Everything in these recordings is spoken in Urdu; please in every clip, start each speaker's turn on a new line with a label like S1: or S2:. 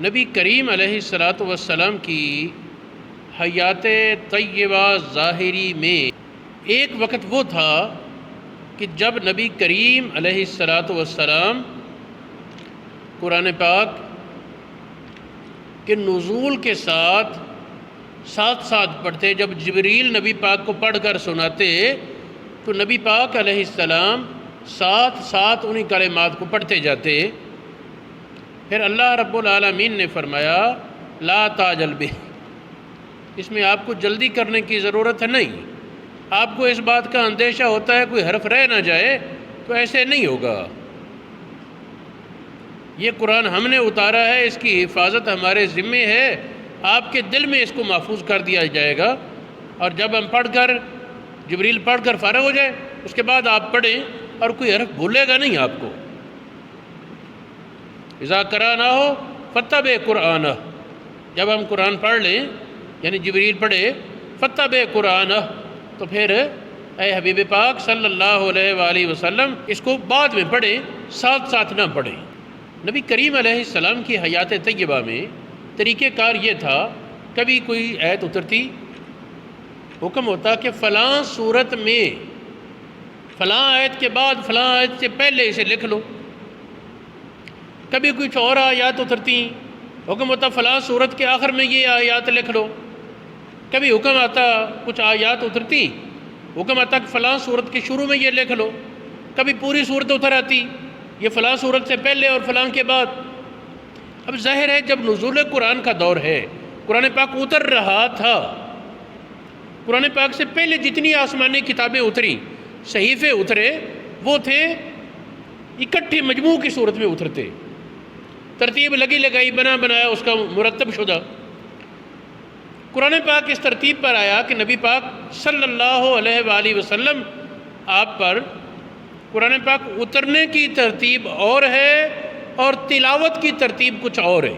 S1: نبی کریم علیہ الصلاۃ والسلام کی حیات طیبہ ظاہری میں ایک وقت وہ تھا کہ جب نبی کریم علیہ الصلاۃ والسلام قرآن پاک کے نزول کے ساتھ ساتھ پڑھتے. جب جبریل نبی پاک کو پڑھ کر سناتے تو نبی پاک علیہ السلام ساتھ انہی کلمات کو پڑھتے جاتے. پھر اللہ رب العالمین نے فرمایا لا تعجل بہ، اس میں آپ کو جلدی کرنے کی ضرورت نہیں. آپ کو اس بات کا اندیشہ ہوتا ہے کوئی حرف رہ نہ جائے، تو ایسے نہیں ہوگا. یہ قرآن ہم نے اتارا ہے، اس کی حفاظت ہمارے ذمے ہے. آپ کے دل میں اس کو محفوظ کر دیا جائے گا، اور جب ہم پڑھ کر جبریل پڑھ کر فارغ ہو جائے اس کے بعد آپ پڑھیں اور کوئی حرف بھولے گا نہیں آپ کو. اذا قرأنہ فاتبع قرآنہ، جب ہم قرآن پڑھ لیں یعنی جبریل پڑھے فاتبع قرآنہ، تو پھر اے حبیب پاک صلی اللہ علیہ وآلہ وسلم اس کو بعد میں پڑھیں، ساتھ نہ پڑھیں. نبی کریم علیہ السلام کی حیات طیبہ میں طریقہ کار یہ تھا، کبھی کوئی آیت اترتی، حکم ہوتا کہ فلاں صورت میں فلاں آیت کے بعد فلاں آیت سے پہلے اسے لکھ لو. کبھی کچھ اور آیات اترتی، حکم ہوتا فلاں صورت کے آخر میں یہ آیات لکھ لو. کبھی حکم آتا، کچھ آیات اترتی، حکم آتا کہ فلاں صورت کے شروع میں یہ لکھ لو. کبھی پوری صورت اتر آتی، یہ فلاں صورت سے پہلے اور فلاں کے بعد. اب ظاہر ہے جب نزول قرآن کا دور ہے، قرآن پاک اتر رہا تھا، قرآن پاک سے پہلے جتنی آسمانی کتابیں اتری، صحیفے اترے، وہ تھے اکٹھے مجموع کی صورت میں اترتے، ترتیب لگی لگائی بنایا اس کا مرتب شدہ. قرآن پاک اس ترتیب پر آیا کہ نبی پاک صلی اللہ علیہ وآلہ وسلم آپ پر قرآن پاک اترنے کی ترتیب اور ہے اور تلاوت کی ترتیب کچھ اور ہے.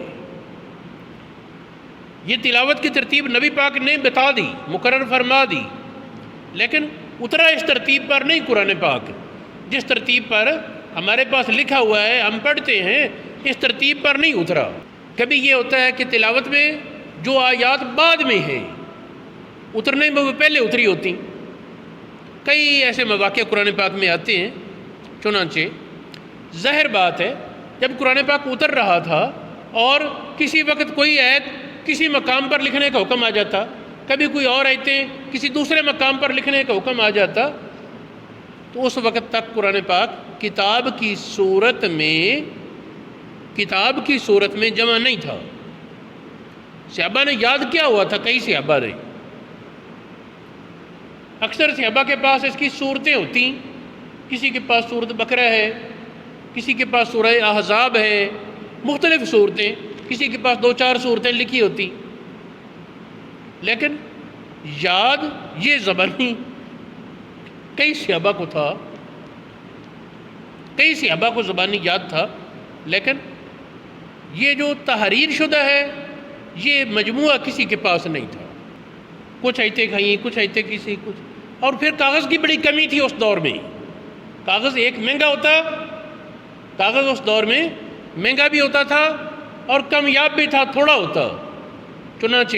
S1: یہ تلاوت کی ترتیب نبی پاک نے بتا دی، مقرر فرما دی، لیکن اترا اس ترتیب پر نہیں. قرآن پاک جس ترتیب پر ہمارے پاس لکھا ہوا ہے ہم پڑھتے ہیں، اس ترتیب پر نہیں اترا. کبھی یہ ہوتا ہے کہ تلاوت میں جو آیات بعد میں ہیں اترنے میں وہ پہلے اتری ہوتی. کئی ایسے مواقع قرآن پاک میں آتے ہیں. چنانچہ ظاہر بات ہے جب قرآن پاک اتر رہا تھا اور کسی وقت کوئی آیت کسی مقام پر لکھنے کا حکم آ جاتا، کبھی کوئی اور آیتیں کسی دوسرے مقام پر لکھنے کا حکم آ جاتا، تو اس وقت تک قرآن پاک کتاب کی صورت میں جمع نہیں تھا. صحابہ نے یاد کیا ہوا تھا، کئی صحابہ نے. اکثر صحابہ کے پاس اس کی صورتیں ہوتی، کسی کے پاس سورۃ بقرہ ہے، کسی کے پاس سورہ احزاب ہے، مختلف صورتیں، کسی کے پاس 2-4 صورتیں لکھی ہوتی. لیکن یاد یہ زبانی کئی صحابہ کو تھا، کئی صحابہ کو زبانی یاد تھا، لیکن یہ جو تحریر شدہ ہے یہ مجموعہ کسی کے پاس نہیں تھا. کچھ آیتیں کہیں، کچھ آیتیں کسی کچھ. اور پھر کاغذ کی بڑی کمی تھی اس دور میں. کاغذ ایک مہنگا ہوتا، کاغذ اس دور میں مہنگا بھی ہوتا تھا اور کمیاب بھی تھا، تھوڑا ہوتا. چنانچہ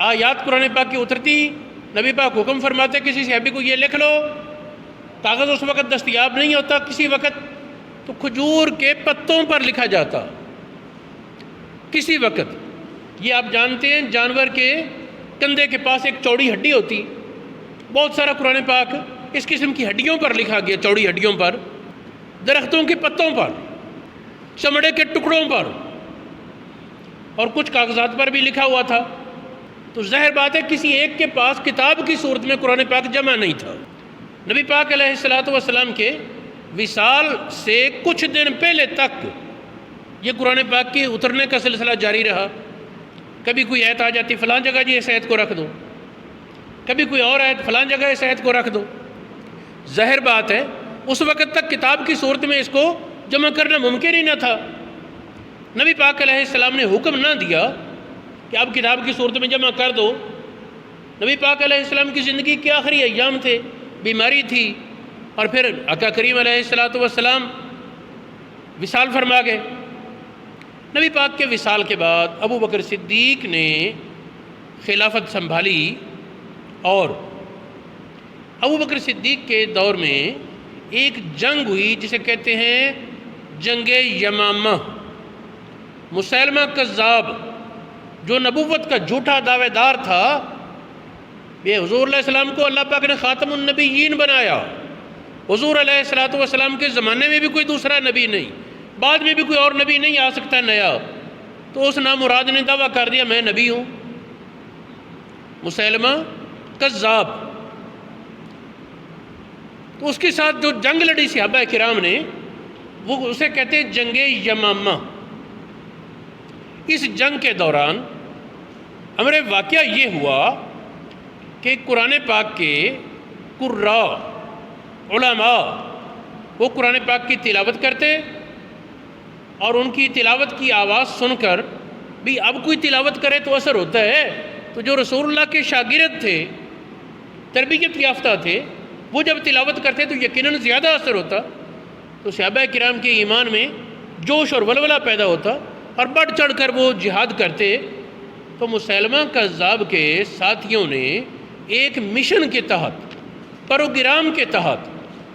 S1: آیات قرآن پاک کی اترتی، نبی پاک حکم فرماتے کسی صحابی کو یہ لکھ لو. کاغذ اس وقت دستیاب نہیں ہوتا، کسی وقت تو کھجور کے پتوں پر لکھا جاتا، کسی وقت. یہ آپ جانتے ہیں جانور کے کندھے کے پاس ایک چوڑی ہڈی ہوتی، بہت سارا قرآن پاک اس قسم کی ہڈیوں پر لکھا گیا، چوڑی ہڈیوں پر، درختوں کے پتوں پر، چمڑے کے ٹکڑوں پر، اور کچھ کاغذات پر بھی لکھا ہوا تھا. تو ظاہر بات ہے کسی ایک کے پاس کتاب کی صورت میں قرآن پاک جمع نہیں تھا. نبی پاک علیہ الصلاۃ والسلام کے وصال سے کچھ دن پہلے تک یہ قرآن پاک کے اترنے کا سلسلہ جاری رہا. کبھی کوئی آیت آ جاتی، فلاں جگہ جی اس آیت کو رکھ دو، کبھی کوئی اور آیت فلاں جگہ اس آیت کو رکھ دو. ظاہر بات ہے اس وقت تک کتاب کی صورت میں اس کو جمع کرنا ممکن ہی نہ تھا. نبی پاک علیہ السلام نے حکم نہ دیا کہ آپ کتاب کی صورت میں جمع کر دو. نبی پاک علیہ السلام کی زندگی کے آخری ایام تھے، بیماری تھی، اور پھر آقا کریم علیہ السلام وصال فرما گئے. نبی پاک کے وصال کے بعد ابو بکر صدیق نے خلافت سنبھالی، اور ابو بکر صدیق کے دور میں ایک جنگ ہوئی جسے کہتے ہیں جنگ یمامہ۔ مسیلمہ کذاب جو نبوت کا جھوٹا دعوے دار تھا، یہ حضور علیہ السلام کو اللہ پاک نے خاتم النبیین بنایا۔ حضور علیہ السلام کے زمانے میں بھی کوئی دوسرا نبی نہیں، بعد میں بھی کوئی اور نبی نہیں آ سکتا نیا، تو اس نامراد نے دعویٰ کر دیا میں نبی ہوں، مسیلمہ کذاب۔ تو اس کے ساتھ جو جنگ لڑی صحابہ کرام نے، وہ اسے کہتے ہیں جنگ یمامہ۔ اس جنگ کے دوران ہمارے واقعہ یہ ہوا کہ قرآن پاک کے قراء علماء وہ قرآن پاک کی تلاوت کرتے، اور ان کی تلاوت کی آواز سن کر بھی اب کوئی تلاوت کرے تو اثر ہوتا ہے، تو جو رسول اللہ کے شاگرد تھے، تربیت یافتہ تھے، وہ جب تلاوت کرتے تو یقیناً زیادہ اثر ہوتا، تو صحابہ کرام کے ایمان میں جوش اور ولولہ پیدا ہوتا اور بڑھ چڑھ کر وہ جہاد کرتے۔ تو مسیلمہ کذاب کے ساتھیوں نے ایک مشن کے تحت، پروگرام کے تحت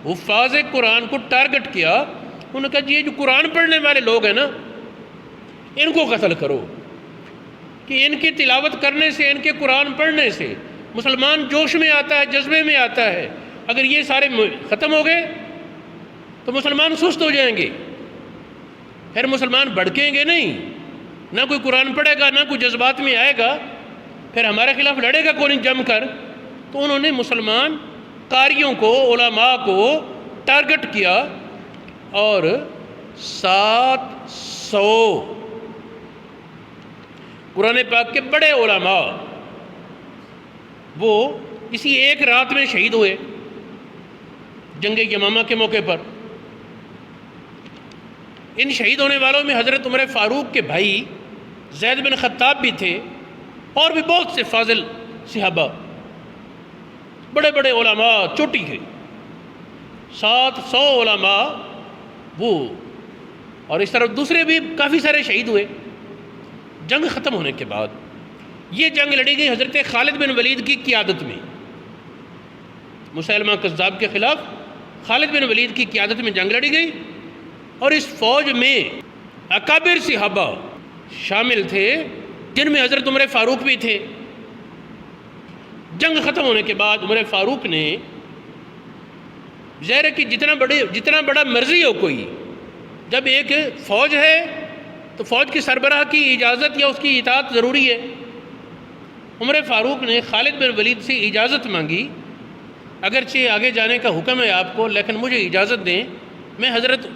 S1: حفاظ قرآن کو ٹارگٹ کیا۔ انہوں نے کہا جی یہ جو قرآن پڑھنے والے لوگ ہیں نا، ان کو قتل کرو، کہ ان کی تلاوت کرنے سے، ان کے قرآن پڑھنے سے مسلمان جوش میں آتا ہے، جذبے میں آتا ہے۔ اگر یہ سارے ختم ہو گئے تو مسلمان سست ہو جائیں گے، پھر مسلمان بھڑکیں گے نہیں، نہ کوئی قرآن پڑھے گا، نہ کوئی جذبات میں آئے گا، پھر ہمارے خلاف لڑے گا کوئی جم کر۔ تو انہوں نے مسلمان قاریوں کو، علماء کو ٹارگٹ کیا، اور 700 قرآن پاک کے بڑے علماء وہ اسی ایک رات میں شہید ہوئے جنگ یمامہ کے موقع پر۔ ان شہید ہونے والوں میں حضرت عمر فاروق کے بھائی زید بن خطاب بھی تھے، اور بھی بہت سے فاضل صحابہ، بڑے بڑے علماء چوٹی کے 700 علماء وہ، اور اس طرح دوسرے بھی کافی سارے شہید ہوئے۔ جنگ ختم ہونے کے بعد یہ جنگ لڑی گئی حضرت خالد بن ولید کی قیادت میں، مسیلمہ کذاب کے خلاف خالد بن ولید کی قیادت میں جنگ لڑی گئی، اور اس فوج میں اکابر صحابہ شامل تھے، جن میں حضرت عمر فاروق بھی تھے۔ جنگ ختم ہونے کے بعد عمر فاروق نے، ظاہر ہے کہ جتنا بڑا مرضی ہو کوئی، جب ایک فوج ہے تو فوج کے سربراہ کی اجازت یا اس کی اطاعت ضروری ہے۔ عمر فاروق نے خالد بن ولید سے اجازت مانگی، اگرچہ آگے جانے کا حکم ہے آپ کو، لیکن مجھے اجازت دیں، میں حضرت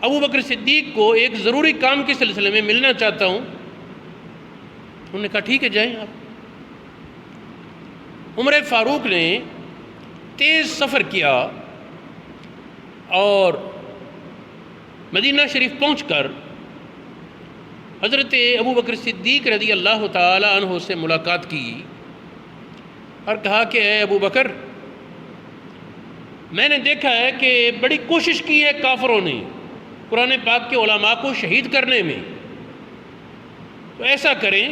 S1: ابو بکر صدیق کو ایک ضروری کام کے سلسلے میں ملنا چاہتا ہوں۔ انہوں نے کہا ٹھیک ہے جائیں آپ۔ عمر فاروق نے تیز سفر کیا، اور مدینہ شریف پہنچ کر حضرت ابو بکر صدیق رضی اللہ تعالی عنہ سے ملاقات کی، اور کہا کہ اے ابو بکر، میں نے دیکھا ہے کہ بڑی کوشش کی ہے کافروں نے قرآن پاک کے علماء کو شہید کرنے میں، تو ایسا کریں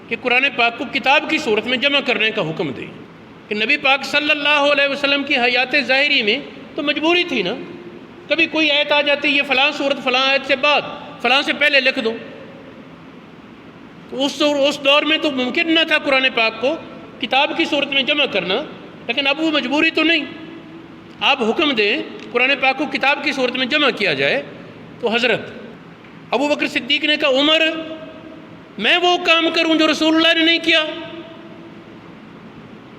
S1: کہ قرآن پاک کو کتاب کی صورت میں جمع کرنے کا حکم دیں۔ کہ نبی پاک صلی اللہ علیہ وسلم کی حیات ظاہری میں تو مجبوری تھی نا، کبھی کوئی آیت آ جاتی یہ فلاں صورت فلاں آیت سے بعد، فلاں سے پہلے لکھ دو، تو اس دور میں تو ممکن نہ تھا قرآن پاک کو کتاب کی صورت میں جمع کرنا، لیکن اب وہ مجبوری تو نہیں، آپ حکم دیں قرآن پاک کو کتاب کی صورت میں جمع کیا جائے۔ تو حضرت ابو بکر صدیق نے کہا عمر، میں وہ کام کروں جو رسول اللہ نے نہیں کیا،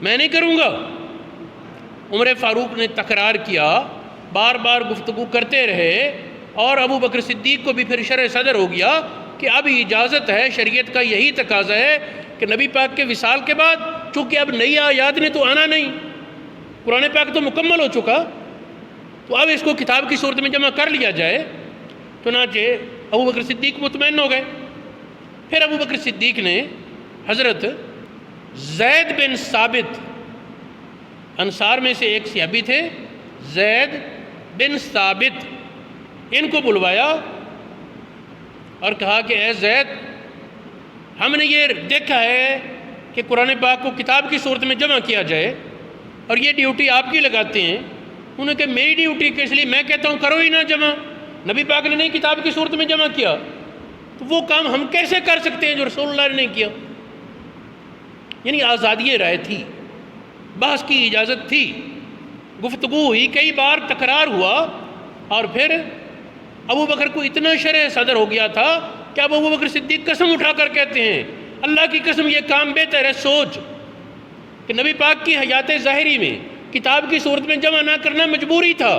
S1: میں نہیں کروں گا۔ عمر فاروق نے تکرار کیا، بار بار گفتگو کرتے رہے، اور ابو بکر صدیق کو بھی پھر شرح صدر ہو گیا کہ اب اجازت ہے، شریعت کا یہی تقاضا ہے کہ نبی پاک کے وصال کے بعد، چونکہ اب نئی آیات نے تو آنا نہیں، قرآن پاک تو مکمل ہو چکا، تو اب اس کو کتاب کی صورت میں جمع کر لیا جائے۔ چنانچہ ابو بکر صدیق مطمئن ہو گئے۔ پھر ابو بکر صدیق نے حضرت زید بن ثابت، انصار میں سے ایک صحابی تھے، زید بن ثابت، ان کو بلوایا، اور کہا کہ اے زید، ہم نے یہ دیکھا ہے کہ قرآن پاک کو کتاب کی صورت میں جمع کیا جائے اور یہ ڈیوٹی آپ کی لگاتے ہیں۔ انہوں نے کہا میری ڈیوٹی کس لیے، میں کہتا ہوں کرو ہی نہ جمع، نبی پاک نے نہیں کتاب کی صورت میں جمع کیا، تو وہ کام ہم کیسے کر سکتے ہیں جو رسول اللہ نے نہیں کیا؟ یعنی آزادی رائے تھی، بحث کی اجازت تھی، گفتگو ہوئی، کئی بار تکرار ہوا، اور پھر ابو بکر کو اتنا شرح صدر ہو گیا تھا کہ اب ابو بکر صدیق قسم اٹھا کر کہتے ہیں اللہ کی قسم یہ کام بہتر ہے سوچ کہ نبی پاک کی حیات ظاہری میں کتاب کی صورت میں جمع نہ کرنا مجبوری تھا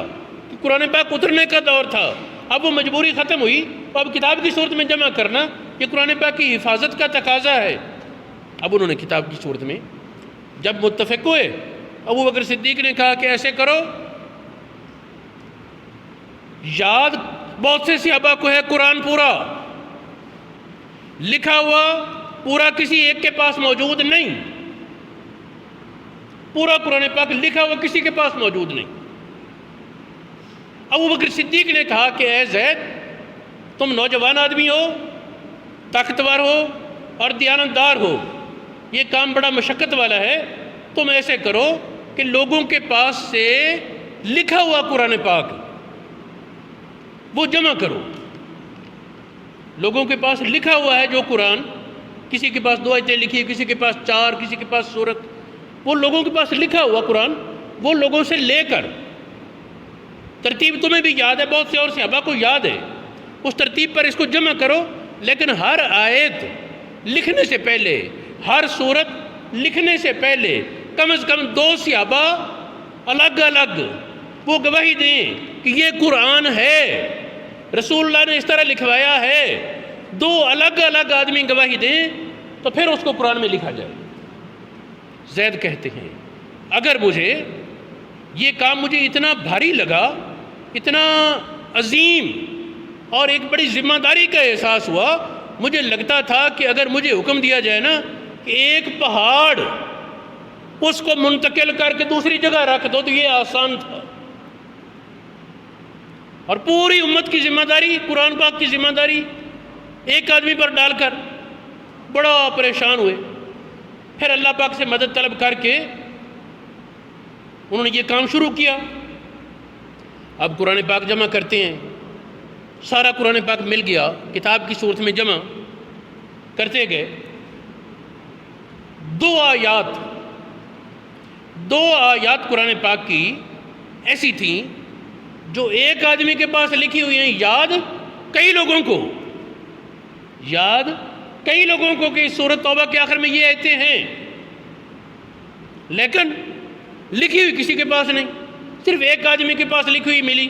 S1: کہ قرآن پاک اترنے کا دور تھا، اب وہ مجبوری ختم ہوئی تو اب کتاب کی صورت میں جمع کرنا یہ قرآن پاک کی حفاظت کا تقاضا ہے۔ اب انہوں نے کتاب کی صورت میں جب متفق ہوئے، ابو بکر صدیق نے کہا کہ ایسے کرو، یاد بہت سے صحابہ کو ہے قرآن پورا لکھا ہوا، پورا کسی ایک کے پاس موجود نہیں، پورا قرآن پاک لکھا ہوا کسی کے پاس موجود نہیں۔ ابو بکر صدیق نے کہا کہ اے زید، تم نوجوان آدمی ہو، طاقتور ہو اور دیانتدار ہو، یہ کام بڑا مشقت والا ہے، تم ایسے کرو کہ لوگوں کے پاس سے لکھا ہوا قرآن پاک وہ جمع کرو۔ لوگوں کے پاس لکھا ہوا ہے جو قرآن، کسی کے پاس 2 آیتیں لکھی، کسی کے پاس 4، کسی کے پاس سورت، وہ لوگوں کے پاس لکھا ہوا قرآن وہ لوگوں سے لے کر، ترتیب تمہیں بھی یاد ہے، بہت سے اور صحابہ کو یاد ہے، اس ترتیب پر اس کو جمع کرو، لیکن ہر آیت لکھنے سے پہلے، ہر سورت لکھنے سے پہلے کم از کم 2 صحابہ الگ الگ وہ گواہی دیں کہ یہ قرآن ہے، رسول اللہ نے اس طرح لکھوایا ہے، 2 الگ الگ آدمی گواہی دیں تو پھر اس کو قرآن میں لکھا جائے۔ زید کہتے ہیں اگر مجھے یہ کام مجھے اتنا بھاری لگا، اتنا عظیم اور ایک بڑی ذمہ داری کا احساس ہوا، مجھے لگتا تھا کہ اگر مجھے حکم دیا جائے نا کہ ایک پہاڑ اس کو منتقل کر کے دوسری جگہ رکھ دو تو یہ آسان تھا، اور پوری امت کی ذمہ داری، قرآن پاک کی ذمہ داری ایک آدمی پر ڈال کر بڑا پریشان ہوئے۔ پھر اللہ پاک سے مدد طلب کر کے انہوں نے یہ کام شروع کیا۔ اب قرآن پاک جمع کرتے ہیں، سارا قرآن پاک مل گیا، کتاب کی صورت میں جمع کرتے گئے۔ 2 آیات قرآن پاک کی ایسی تھیں جو ایک آدمی کے پاس لکھی ہوئی ہیں، یاد کئی لوگوں کو کہ سورۃ توبہ کے آخر میں یہ آیتیں ہیں، لیکن لکھی ہوئی کسی کے پاس نہیں، صرف ایک آدمی کے پاس لکھی ہوئی ملی،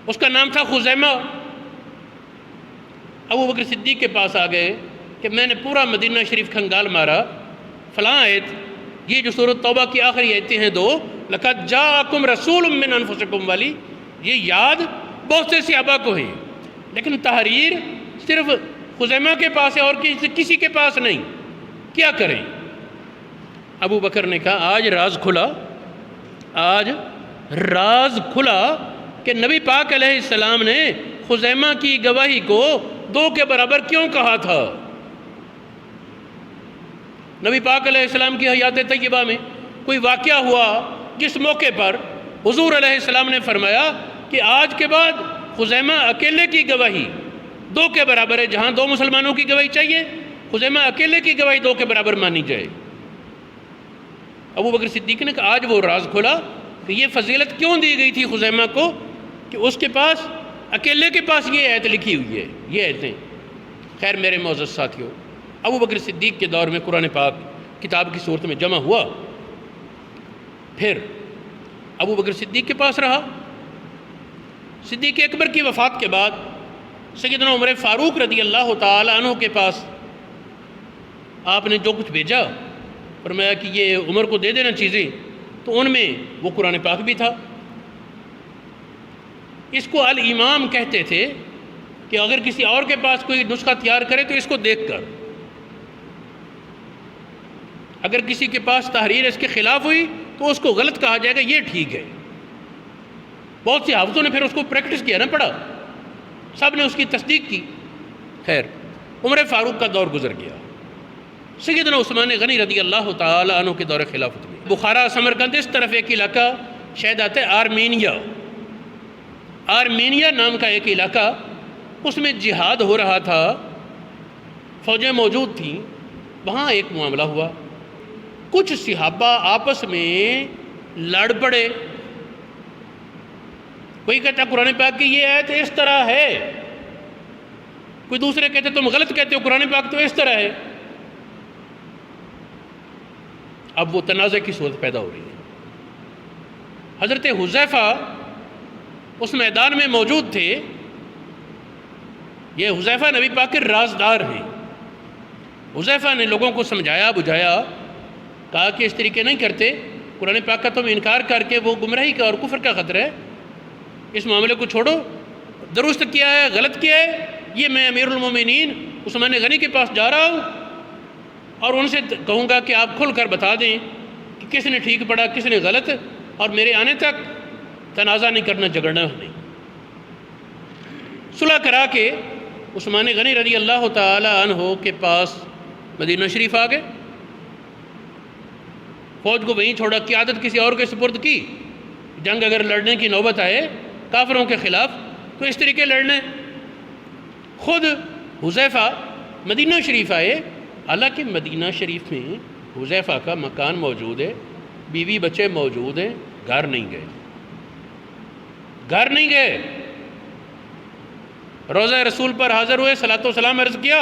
S1: اس کا نام تھا خزیمہ۔ ابو بکر صدیق کے پاس آ گئے کہ میں نے پورا مدینہ شریف کھنگال مارا، فلاں آیت، یہ جو سورۃ توبہ کی آخری آیتیں ہیں 2، لَقَدْ جَاءَكُمْ رَسُولٌ مِّنْ أَنفُسِكُمْ والی، یہ یاد بہت سے صحابہ کو ہے، لیکن تحریر صرف خزیمہ کے پاس ہے اور کسی کے پاس نہیں، کیا کریں؟ ابو بکر نے کہا آج راز کھلا کہ نبی پاک علیہ السلام نے خزیمہ کی گواہی کو 2 کے برابر کیوں کہا تھا۔ نبی پاک علیہ السلام کی حیات طیبہ میں کوئی واقعہ ہوا جس موقع پر حضور علیہ السلام نے فرمایا کہ آج کے بعد خزیمہ اکیلے کی گواہی 2 کے برابر ہے، جہاں 2 مسلمانوں کی گواہی چاہیے خزیمہ اکیلے کی گواہی 2 کے برابر مانی جائے۔ ابو بکر صدیق نے کہا آج وہ راز کھلا کہ یہ فضیلت کیوں دی گئی تھی خزیمہ کو کہ اس کے پاس اکیلے کے پاس یہ آیت لکھی ہوئی ہے، یہ آیتیں۔ خیر میرے معزز ساتھیوں، ابو بکر صدیق کے دور میں قرآن پاک کتاب کی صورت میں جمع ہوا، پھر ابو بکر صدیق کے پاس رہا۔ صدیق اکبر کی وفات کے بعد سیدنا عمر فاروق رضی اللہ تعالی عنہ کے پاس آپ نے جو کچھ بھیجا، فرمایا کہ یہ عمر کو دے دینا چیزیں، تو ان میں وہ قرآن پاک بھی تھا۔ اس کو الامام کہتے تھے کہ اگر کسی اور کے پاس کوئی نسخہ تیار کرے تو اس کو دیکھ کر، اگر کسی کے پاس تحریر اس کے خلاف ہوئی تو اس کو غلط کہا جائے گا، یہ ٹھیک ہے۔ بہت سے حافظوں نے پھر اس کو پریکٹس کیا نہ پڑا، سب نے اس کی تصدیق کی۔ خیر، عمر فاروق کا دور گزر گیا، سیدنا عثمان غنی رضی اللہ تعالی عنہ کے دور خلافت میں بخارا سمرقند اس طرف ایک علاقہ شاید آتا ہے آرمینیا نام کا ایک علاقہ، اس میں جہاد ہو رہا تھا، فوجیں موجود تھیں۔ وہاں ایک معاملہ ہوا، کچھ صحابہ آپس میں لڑ پڑے، کوئی کہتا قرآن پاک کی یہ آیت اس طرح ہے، کوئی دوسرے کہتے تم غلط کہتے ہو، قرآن پاک تو اس طرح ہے۔ اب وہ تنازع کی صورت پیدا ہو رہی ہے۔ حضرت حذیفہ اس میدان میں موجود تھے۔ یہ حذیفہ نبی پاک کے رازدار ہیں۔ حذیفہ نے لوگوں کو سمجھایا بجھایا، کہا کہ اس طریقے نہیں کرتے، قرآن پاک کا تم انکار کر کے وہ گمراہی کا اور کفر کا خطرہ ہے، اس معاملے کو چھوڑو، درست کیا ہے غلط کیا ہے، یہ میں امیر المومنین عثمان غنی کے پاس جا رہا ہوں اور ان سے کہوں گا کہ آپ کھل کر بتا دیں کہ کس نے ٹھیک پڑھا کس نے غلط، اور میرے آنے تک تنازع نہیں کرنا، جھگڑنا نہیں۔ صلح کرا کے عثمان غنی رضی اللہ تعالی عنہ کے پاس مدینہ شریف آ گئے، فوج کو وہیں چھوڑا، قیادت کسی اور کے سپرد کی۔ جنگ اگر لڑنے کی نوبت آئے کافروں کے خلاف تو اس طریقے لڑنا ہے۔ خود حذیفہ مدینہ شریف آئے، حالانکہ مدینہ شریف میں حذیفہ کا مکان موجود ہے، بیوی بچے موجود ہیں، گھر نہیں گئے، روضہ رسول پر حاضر ہوئے، صلاۃ و سلام عرض کیا۔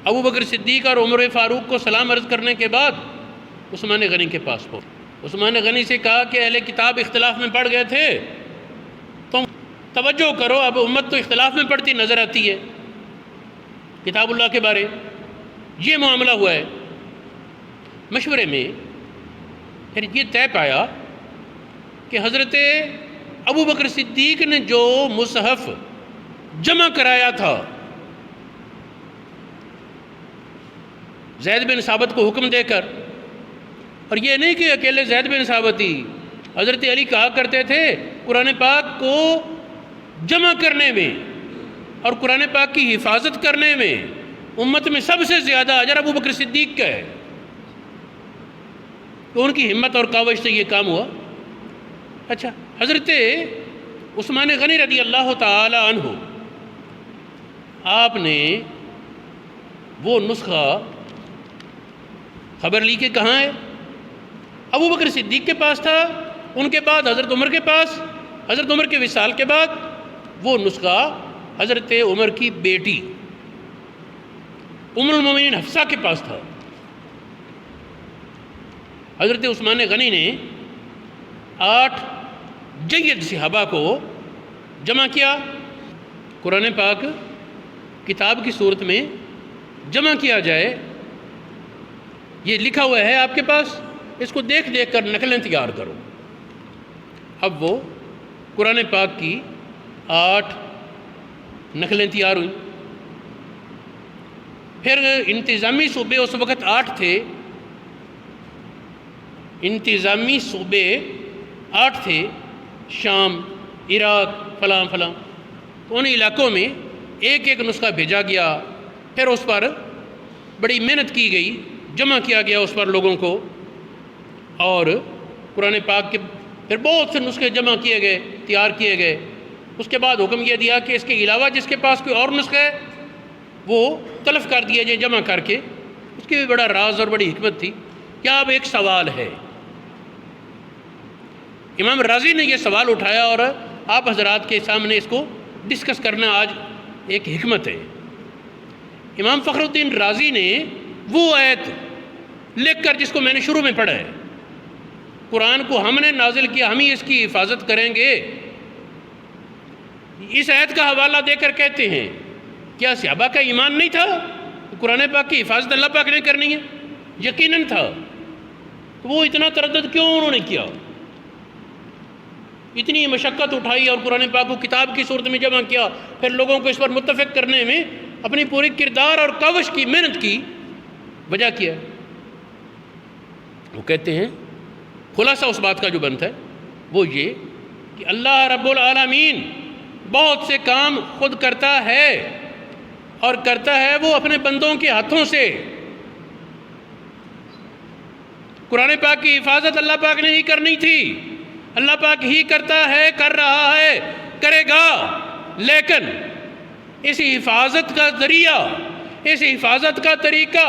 S1: ابو بکر صدیق اور عمر فاروق کو سلام عرض کرنے کے بعد عثمان غنی کے پاس پہنچے۔ عثمان غنی سے کہا کہ اہل کتاب اختلاف میں پڑ گئے تھے، تم توجہ کرو، اب امت تو اختلاف میں پڑتی نظر آتی ہے کتاب اللہ کے بارے، یہ معاملہ ہوا ہے۔ مشورے میں پھر یہ طے پایا کہ حضرت ابو بکر صدیق نے جو مصحف جمع کرایا تھا، زید بن ثابت کو حکم دے کر، اور یہ نہیں کہ اکیلے زید بن ثابت ہی، حضرت علی کہا کرتے تھے قرآن پاک کو جمع کرنے میں اور قرآن پاک کی حفاظت کرنے میں امت میں سب سے زیادہ اجر ابو بکر صدیق کا ہے، تو ان کی ہمت اور کاوش سے یہ کام ہوا۔ اچھا، حضرت عثمان غنی رضی اللہ تعالی عنہ آپ نے وہ نسخہ خبر لی کہ کہاں ہے؟ ابو بکر صدیق کے پاس تھا، ان کے بعد حضرت عمر کے پاس، حضرت عمر کے وصال کے بعد وہ نسخہ حضرت عمر کی بیٹی ام المومنین حفصہ کے پاس تھا۔ حضرت عثمان غنی نے 8 جید صحابہ کو جمع کیا، قرآن پاک کتاب کی صورت میں جمع کیا جائے، یہ لکھا ہوا ہے آپ کے پاس، اس کو دیکھ دیکھ کر نقلیں تیار کرو۔ اب وہ قرآن پاک کی 8 نقلیں تیار ہوئیں۔ پھر انتظامی صوبے اس وقت 8 تھے، انتظامی صوبے 8 تھے، شام، عراق، فلاں فلاں، تو ان علاقوں میں ایک ایک نسخہ بھیجا گیا، پھر اس پر بڑی محنت کی گئی، جمع کیا گیا اس پر لوگوں کو، اور قرآن پاک کے پھر بہت سے نسخے جمع کیے گئے، تیار کیے گئے۔ اس کے بعد حکم یہ دیا کہ اس کے علاوہ جس کے پاس کوئی اور نسخہ ہے وہ تلف کر دیا جائے جمع کر کے۔ اس کی بھی بڑا راز اور بڑی حکمت تھی۔ کیا اب ایک سوال ہے، امام رازی نے یہ سوال اٹھایا اور آپ حضرات کے سامنے اس کو ڈسکس کرنا آج ایک حکمت ہے۔ امام فخر الدین رازی نے وہ آیت لکھ کر جس کو میں نے شروع میں پڑھا ہے، قرآن کو ہم نے نازل کیا، ہم ہی اس کی حفاظت کریں گے، اس آیت کا حوالہ دے کر کہتے ہیں کیا صحابہ کا ایمان نہیں تھا کہ قرآن پاک کی حفاظت اللہ پاک نے کرنی ہے؟ یقیناً تھا، تو وہ اتنا تردد کیوں انہوں نے کیا، اتنی مشقت اٹھائی اور قرآن پاک کو کتاب کی صورت میں جمع کیا، پھر لوگوں کو اس پر متفق کرنے میں اپنی پوری کردار اور کاوش کی محنت کی وجہ کیا؟ وہ کہتے ہیں خلاصہ اس بات کا جو بنتا ہے وہ یہ کہ اللہ رب العالمین بہت سے کام خود کرتا ہے، اور کرتا ہے وہ اپنے بندوں کے ہاتھوں سے۔ قرآن پاک کی حفاظت اللہ پاک نے ہی کرنی تھی، اللہ پاک ہی کرتا ہے، کر رہا ہے، کرے گا، لیکن اس حفاظت کا ذریعہ، اس حفاظت کا طریقہ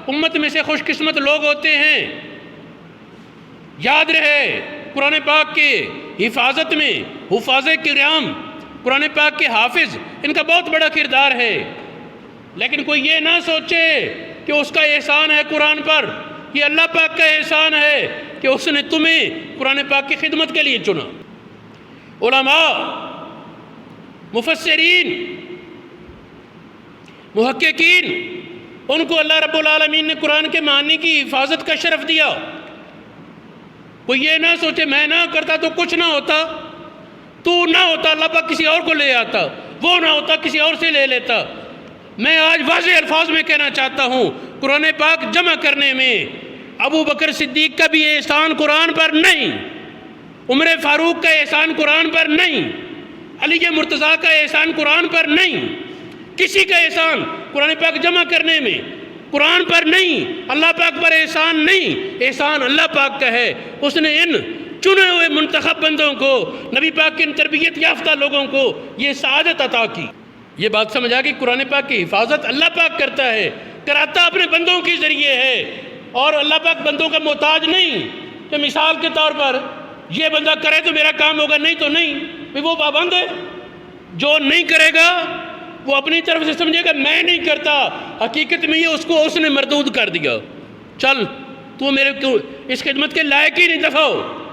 S1: امت میں سے خوش قسمت لوگ ہوتے ہیں۔ یاد رہے قرآن پاک کے حفاظت میں حفاظ کرام، قرآن پاک کے حافظ، ان کا بہت بڑا کردار ہے۔ لیکن کوئی یہ نہ سوچے کہ اس کا احسان ہے قرآن پر، یہ اللہ پاک کا احسان ہے کہ اس نے تمہیں قرآن پاک کی خدمت کے لیے چنا۔ علماء، مفسرین، محققین، ان کو اللہ رب العالمین نے قرآن کے معنی کی حفاظت کا شرف دیا۔ کوئی یہ نہ سوچے میں نہ کرتا تو کچھ نہ ہوتا، تو نہ ہوتا اللہ پاک کسی اور کو لے آتا، وہ نہ ہوتا کسی اور سے لے لیتا۔ میں آج واضح الفاظ میں کہنا چاہتا ہوں، قرآن پاک جمع کرنے میں ابو بکر صدیق کا بھی احسان قرآن پر نہیں، عمر فاروق کا احسان قرآن پر نہیں، علی مرتضیٰ کا احسان قرآن پر نہیں، کسی کا احسان قرآن پاک جمع کرنے میں قرآن پر نہیں، اللہ پاک پر احسان نہیں، احسان اللہ پاک کا ہے۔ اس نے ان چنے ہوئے منتخب بندوں کو، نبی پاک کے ان تربیت یافتہ لوگوں کو یہ سعادت عطا کی۔ یہ بات سمجھ آ گئی، قرآن پاک کی حفاظت اللہ پاک کرتا ہے، کراتا اپنے بندوں کے ذریعے ہے، اور اللہ پاک بندوں کا محتاج نہیں کہ مثال کے طور پر یہ بندہ کرے تو میرا کام ہوگا، نہیں تو نہیں، وہ پابند ہے۔ جو نہیں کرے گا وہ اپنی طرف سے سمجھے گا میں نہیں کرتا، حقیقت میں یہ اس نے مردود کر دیا، چل تو میرے اس خدمت کے لائق ہی نہیں، دفع ہو۔